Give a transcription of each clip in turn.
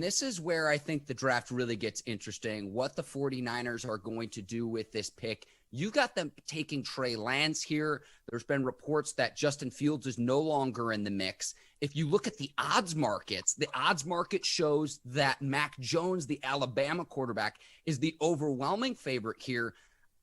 This is where I think the draft really gets interesting, what the 49ers are going to do with this pick. You got them taking Trey Lance here. There's been reports that Justin Fields is no longer in the mix. If you look at the odds markets, the odds market shows that Mac Jones, the Alabama quarterback, is the overwhelming favorite here.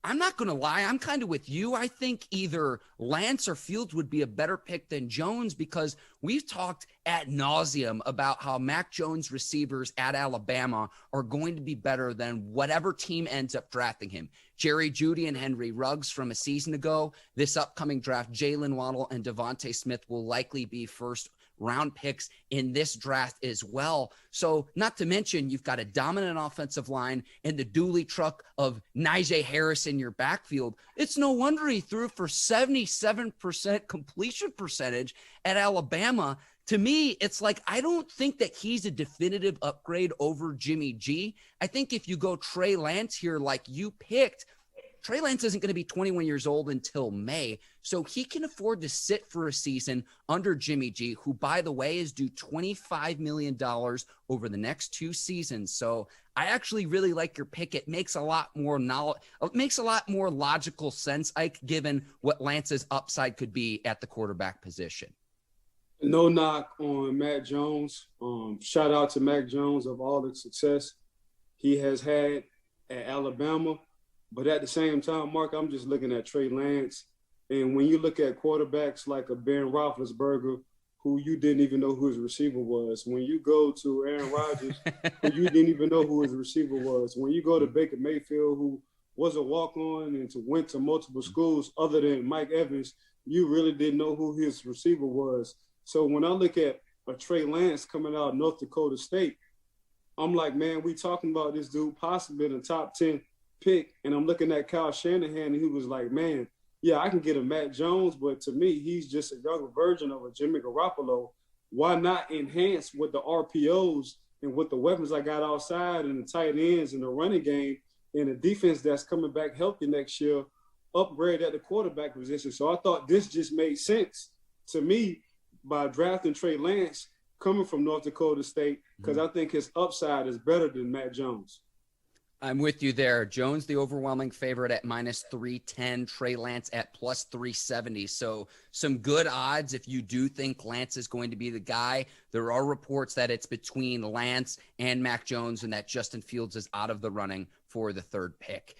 I'm not going to lie. I'm kind of with you. I think either Lance or Fields would be a better pick than Jones because we've talked ad nauseum about how Mac Jones receivers at Alabama are going to be better than whatever team ends up drafting him. Jerry Jeudy and Henry Ruggs from a season ago. This upcoming draft, Jalen Waddle and Devontae Smith will likely be first round picks in this draft as well. So not to mention, you've got a dominant offensive line and the dually truck of Najee Harris in your backfield. It's no wonder he threw for 77% completion percentage at Alabama. To me, it's like, I don't think that he's a definitive upgrade over Jimmy G. I think if you go Trey Lance here, like you picked, Trey Lance isn't going to be 21 years old until May, so he can afford to sit for a season under Jimmy G, who, by the way, is due $25 million over the next 2 seasons. So I actually really like your pick. It makes a lot more logical sense, Ike, given what Lance's upside could be at the quarterback position. No knock on Mac Jones. Shout out to Mac Jones of all the success he has had at Alabama. But at the same time, Mark, I'm just looking at Trey Lance. And when you look at quarterbacks like a Ben Roethlisberger, who you didn't even know who his receiver was. When you go to Aaron Rodgers, who you didn't even know who his receiver was. When you go to Baker Mayfield, who was a walk-on and went to multiple schools other than Mike Evans, you really didn't know who his receiver was. So when I look at a Trey Lance coming out of North Dakota State, I'm like, man, we talking about this dude possibly in the top 10 pick, and I'm looking at Kyle Shanahan, and he was like, man, yeah, I can get a Matt Jones, but to me, he's just a younger version of a Jimmy Garoppolo. Why not enhance with the RPOs and with the weapons I got outside and the tight ends and the running game and the defense that's coming back healthy next year, upgrade at the quarterback position. So I thought this just made sense to me by drafting Trey Lance coming from North Dakota State because I think his upside is better than Matt Jones. I'm with you there. Jones, the overwhelming favorite at -310, Trey Lance at +370. So some good odds if you do think Lance is going to be the guy. There are reports that it's between Lance and Mac Jones and that Justin Fields is out of the running for the 3rd pick.